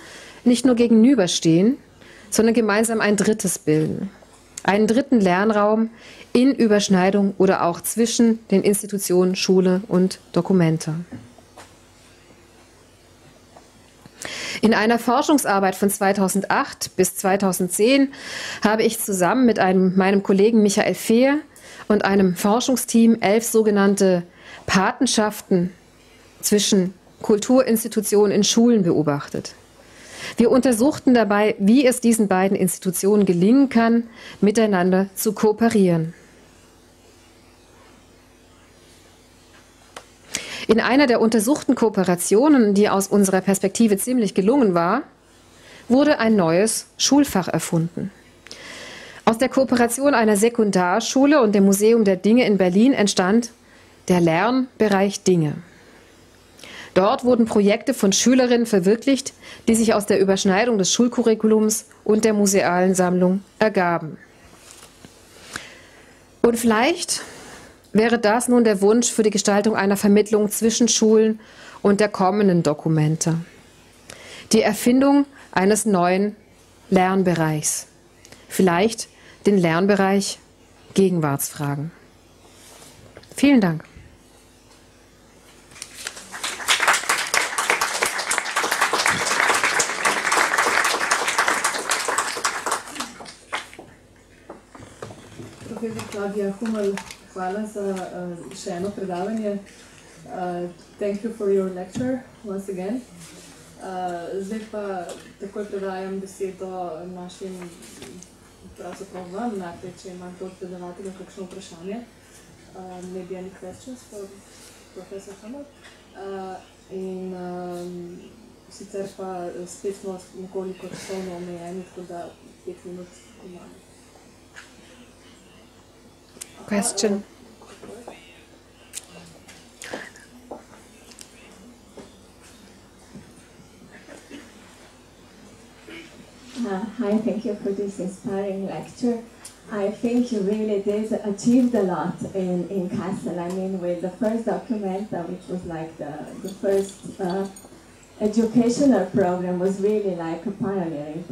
nicht nur gegenüberstehen, sondern gemeinsam ein drittes bilden. Einen dritten Lernraum in Überschneidung oder auch zwischen den Institutionen Schule und Documenta. In einer Forschungsarbeit von 2008 bis 2010 habe ich zusammen mit meinem Kollegen Michael Fehr und einem Forschungsteam 11 sogenannte Patenschaften zwischen Kulturinstitutionen in Schulen beobachtet. Wir untersuchten dabei, wie es diesen beiden Institutionen gelingen kann, miteinander zu kooperieren. In einer der untersuchten Kooperationen, die aus unserer Perspektive ziemlich gelungen war, wurde ein neues Schulfach erfunden. Aus der Kooperation einer Sekundarschule und dem Museum der Dinge in Berlin entstand der Lernbereich Dinge. Dort wurden Projekte von Schülerinnen verwirklicht, die sich aus der Überschneidung des Schulcurriculums und der musealen Sammlung ergaben. Und vielleicht wäre das nun der Wunsch für die Gestaltung einer Vermittlung zwischen Schulen und der kommenden Documenta. Die Erfindung eines neuen Lernbereichs. Vielleicht den Lernbereich Gegenwartsfragen. Vielen Dank. Profesor Claudia Hummel, hvala za še eno predavanje. Thank you for your lecture once again. Zdaj pa takoj predajam besedo našim, pravzaprav vam, najprej, če ima kdo od predavateljev kakšno vprašanje. Maybe any questions for Professor Hummel? In sicer pa spet smo nekoliko časovno omejeni, tako da 5 minut imamo. Question. Hi, thank you for this inspiring lecture. I think you really did achieve a lot in Kassel. I mean, with the first Documenta, which was like the first educational program, was really like a pioneering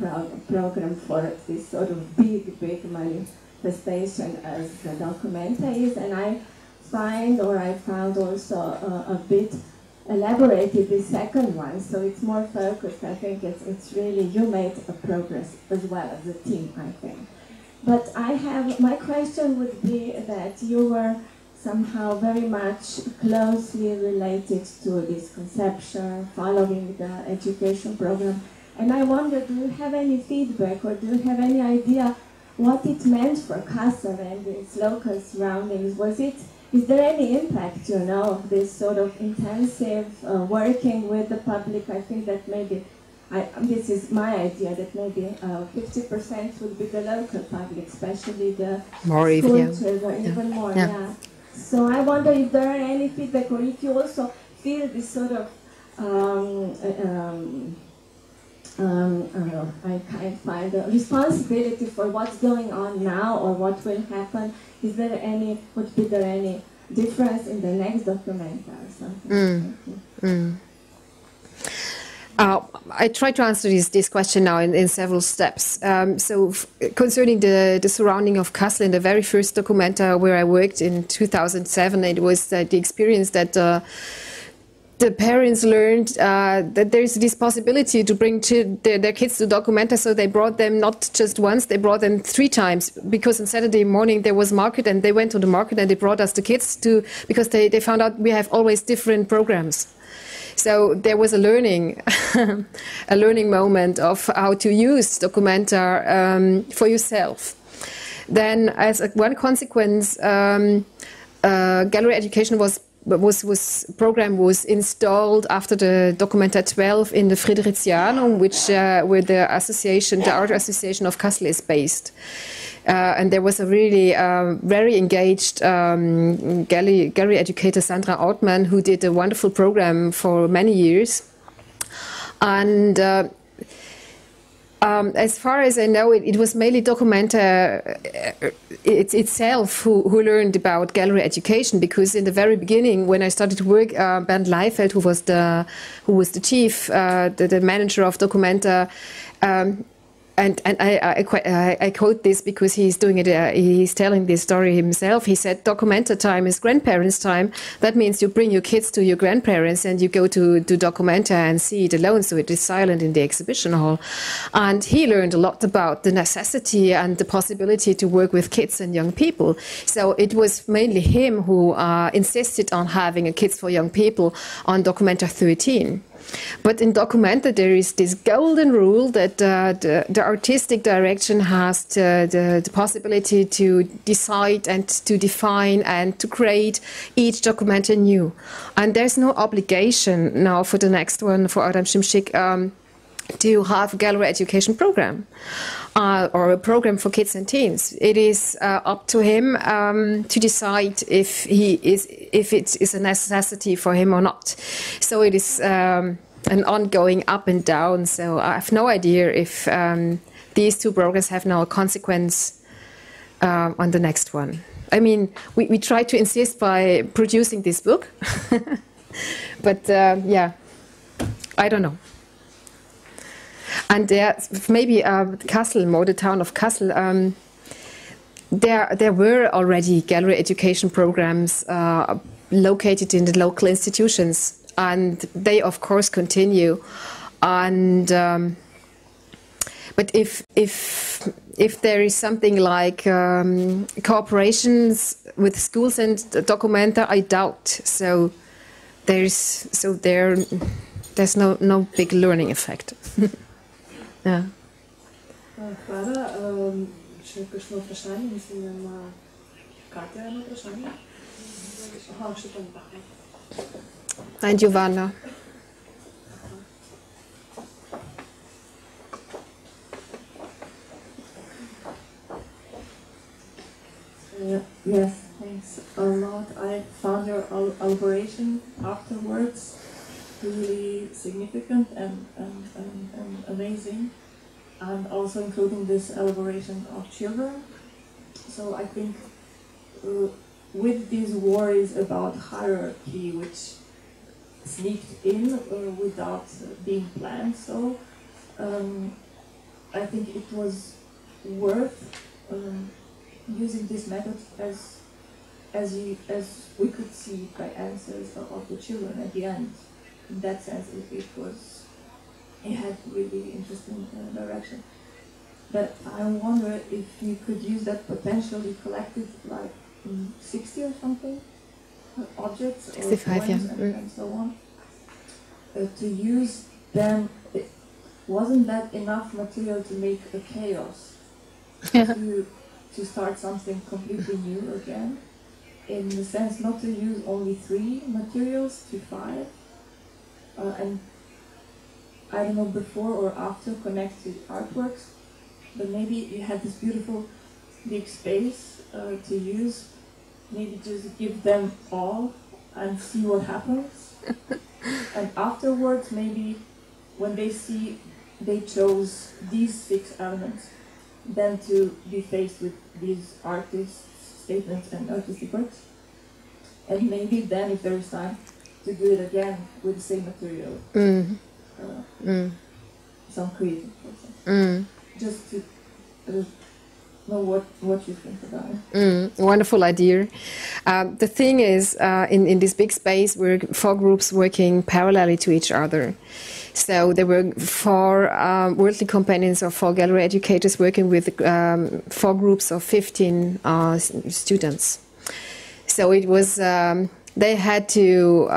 program for this sort of big manifestation as the Documenta is. And I found also a bit elaborated the second one, so it's more focused. I think it's really, you made a progress as well as a team, I think. But my question would be that you were somehow very much closely related to this conception, following the education program. And I wonder, do you have any feedback or do you have any idea what it meant for Kassel and its local surroundings? Is there any impact, of this sort of intensive working with the public? I think that maybe, this is my idea, that maybe 50% would be the local public, especially the school children, even more, yeah. So I wonder if there are any feedback, or if you also feel this sort of, I can't find a responsibility for what's going on now or what will happen. Would be there any difference in the next Documenta or something? I try to answer this question now in several steps. Concerning the surrounding of Kassel, in the very first Documenta where I worked in 2007, it was the experience that the parents learned that there is this possibility to bring their kids to Documenta, so they brought them not just once, they brought them 3 times, because on Saturday morning there was market and they went to the market and they brought us the kids because they found out we have always different programs. So there was a learning moment of how to use Documenta for yourself. Then, as one consequence, gallery education program was installed after the Documenta 12 in the Fridericianum, where the Art Association of Kassel is based. And there was a really very engaged gallery educator, Sandra Ortmann, who did a wonderful program for many years. And as far as I know, it was mainly Documenta itself who learned about gallery education, because in the very beginning, when I started to work, Bernd Leifeld, who was the chief, the manager of Documenta, and I quote this because he's doing it. He's telling this story himself. He said, "Documenta time is grandparents' time. That means you bring your kids to your grandparents and you go to Documenta and see it alone, so it is silent in the exhibition hall." And he learned a lot about the necessity and the possibility to work with kids and young people. So it was mainly him who insisted on having a Kids for Young People on Documenta 13. But in Documenta, there is this golden rule that the artistic direction has the possibility to decide and to define and to create each Documenta new. And there's no obligation now for the next one, for Adam Szymczyk, to have a gallery education program or a program for kids and teens. It is up to him to decide if it is a necessity for him or not. So it is an ongoing up and down. So I have no idea if these 2 programs have now a consequence on the next one. I mean, we try to insist by producing this book, but yeah, I don't know. And there, maybe Kassel, more the town of Kassel, there were already gallery education programs located in the local institutions, and they of course continue. And but if there is something like cooperations with schools and Documenta, I doubt. So there's no big learning effect. Yeah. Hvala. Še kakšno vprašanje? Mislim, da ima Katja eno vprašanje. Aha, še tam. And Giovanna. Yes, thanks a lot. I found your elaboration afterwards really significant and amazing, and also including this elaboration of children. So I think with these worries about hierarchy, which sneaked in without being planned, so I think it was worth using this method as we could see by answers of the children at the end. In that sense, it had really interesting direction. But I wonder if you could use that potentially collected like 60 or something objects or 65, poems and so on, to use them. Wasn't that enough material to make a chaos? To start something completely new again, in the sense not to use only 3 materials to 5, and I don't know, before or after connected artworks, but maybe you had this beautiful big space to use, maybe just give them all and see what happens, and afterwards maybe when they see they chose these 6 elements, then to be faced with these artists' statements and artistic works, and maybe then, if there is time, to do it again with the same material, some creative process, just to know what you think about it. Wonderful idea. The thing is, in this big space, we're 4 groups working parallelly to each other. So there were 4 worldly companions or 4 gallery educators working with 4 groups of 15 students. So it was they had to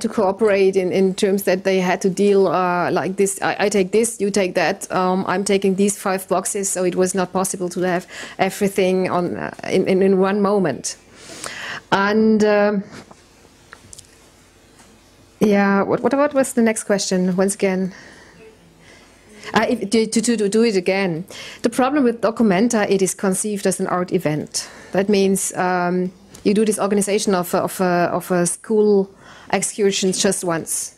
cooperate in terms that they had to deal like this. I take this, you take that. I'm taking these 5 boxes. So it was not possible to have everything on in one moment. And yeah, what was the next question? Once again, to do it again. The problem with Documenta, it is conceived as an art event. That means you do this organization of a school excursion just once,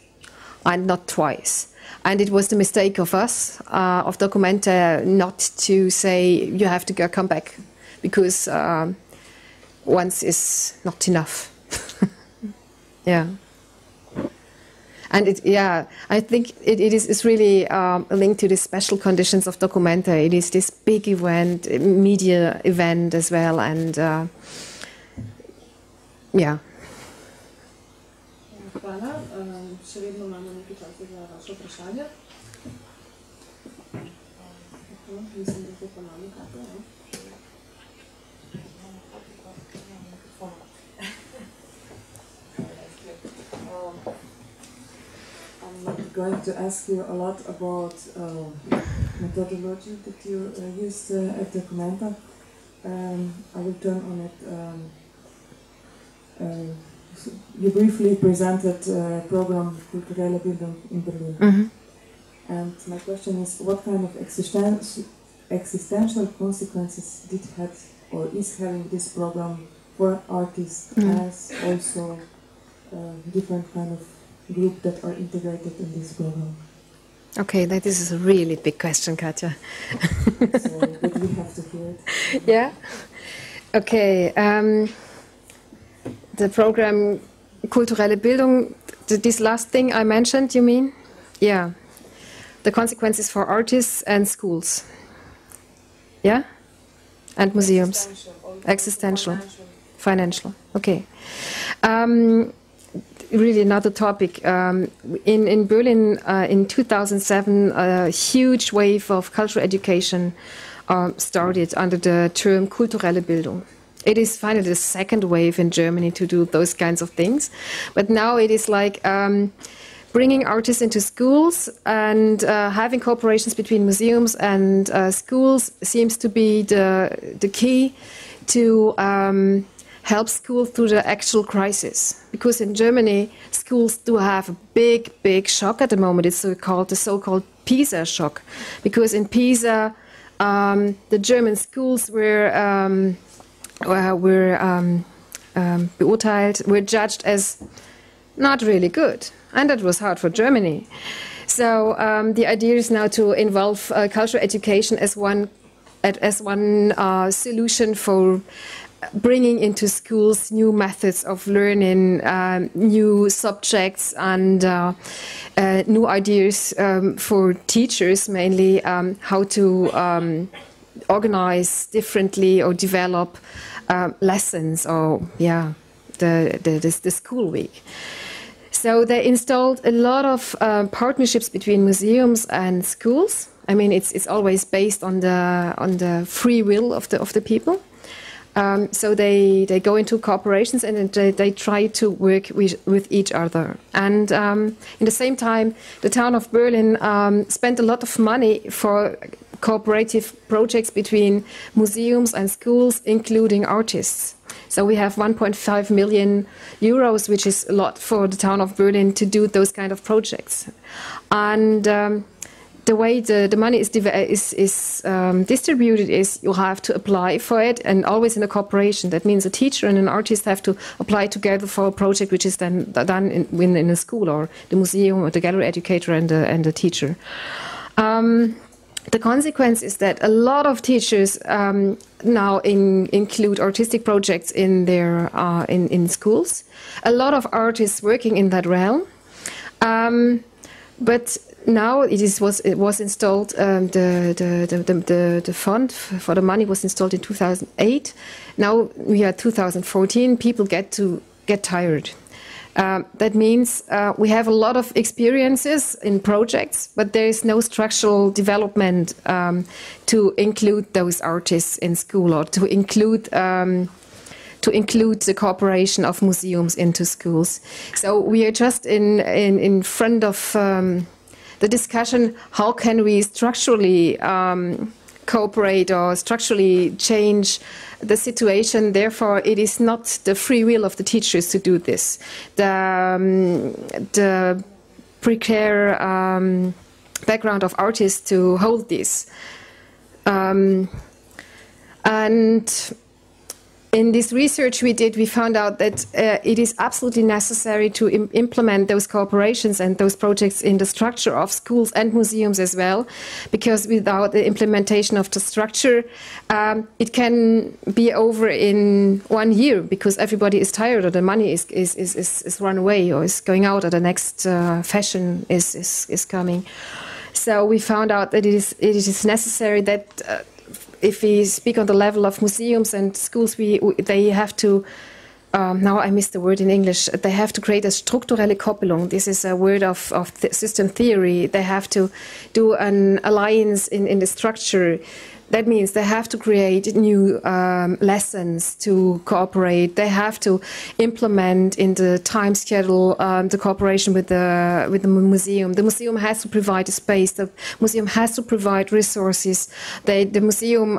and not twice. And it was the mistake of us, of Documenta, not to say you have to come back, because once is not enough. Yeah. And I think it is really linked to the special conditions of Documenta. It is this big event, media event as well, and yeah. Hvala. Še vedno imamo nekaj časa za vaše vprašanje. Mislim, da to pa imamo kako, ne? I'm not going to ask you a lot about methodology that you used at Documenta. I will turn on it. You briefly presented program Kulturelle Bildung in Berlin. And my question is, what kind of existential consequences did have or is having this program for artists as also different kind of group that are integrated in this program? Okay, that is a really big question, Katja. So, but we have to hear it. Yeah? Okay. The program Kulturelle Bildung, this last thing I mentioned, you mean? Yeah. the consequences for artists and schools. Yeah? And museums. Existential. Financial. Okay. Really another topic. In Berlin, in 2007, a huge wave of cultural education started under the term kulturelle Bildung. It is finally the second wave in Germany to do those kinds of things. But now it is like bringing artists into schools and having cooperations between museums and schools seems to be the key to help schools through the actual crisis. Because in Germany, schools do have a big shock at the moment. It's the so-called PISA shock. Because in PISA, the German schools were beurteilt, were judged as not really good. And that was hard for Germany. So the idea is now to involve cultural education as one solution for bringing into schools new methods of learning, new subjects, and new ideas for teachers, mainly how to organize differently or develop lessons or the school week. So they installed a lot of partnerships between museums and schools. I mean, it's always based on the free will of the people. So they go into cooperations and they try to work with each other. And in the same time, the town of Berlin spent a lot of money for cooperative projects between museums and schools, including artists. So we have 1.5 million euros, which is a lot for the town of Berlin to do those kind of projects. And the way the money is distributed is you have to apply for it, and always in a cooperation. That means a teacher and an artist have to apply together for a project which is then done in a school, or the museum, or the gallery educator and the teacher. The consequence is that a lot of teachers now include artistic projects in their in schools. A lot of artists working in that realm, but now it was installed. The fund for the money was installed in 2008. Now we are 2014. People get tired. That means we have a lot of experiences in projects, but there is no structural development to include those artists in school, or to include the cooperation of museums into schools. So we are just in front of the discussion: how can we structurally cooperate or structurally change the situation? Therefore, it is not the free will of the teachers to do this. The precarious background of artists to hold this. And in this research we did, we found out that it is absolutely necessary to implement those cooperations and those projects in the structure of schools and museums as well, because without the implementation of the structure, it can be over in 1 year, because everybody is tired, or the money is run away, or is going out, or the next fashion is coming. So we found out that it is necessary that if we speak on the level of museums and schools, they have to, now I missed the word in English, they have to create a strukturelle Koppelung. This is a word of system theory. They have to do an alliance in the structure. That means they have to create new lessons to cooperate. They have to implement in the time schedule the cooperation with the museum. The museum has to provide a space. The museum has to provide resources. The museum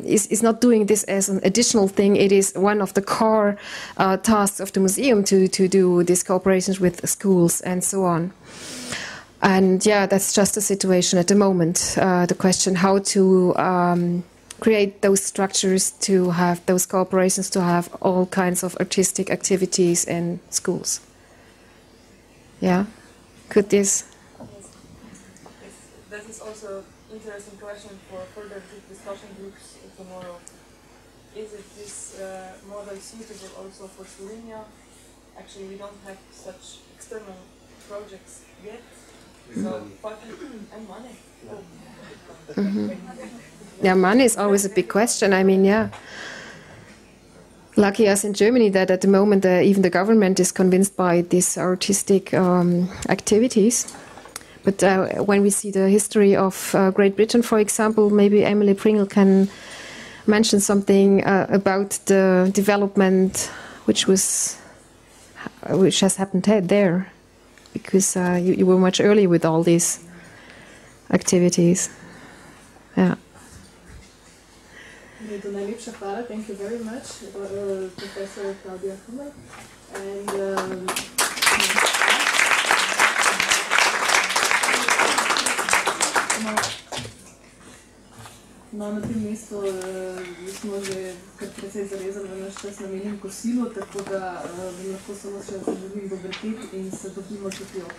is not doing this as an additional thing. It is one of the core tasks of the museum to do these cooperations with schools and so on. And yeah, that's just the situation at the moment. The question how to create those structures, to have those cooperations, to have all kinds of artistic activities in schools. Yeah, could this? Yes. That is also an interesting question for further discussion groups tomorrow. Is this model suitable also for Slovenia? Actually, we don't have such external projects yet. Yeah, money is always a big question. I mean, yeah. Lucky us in Germany that at the moment even the government is convinced by these artistic activities. But when we see the history of Great Britain, for example, maybe Emily Pringle can mention something about the development which has happened there, because you were much earlier with all these activities. Yeah. Najlepša hvala, thank you very much, Professor Claudia Hummel. And na tem mestu smo že kar precej zarezali v naš čas namenjen kosilu, tako da bi lahko samo še zaželim dober tek in se dobimo tudi ob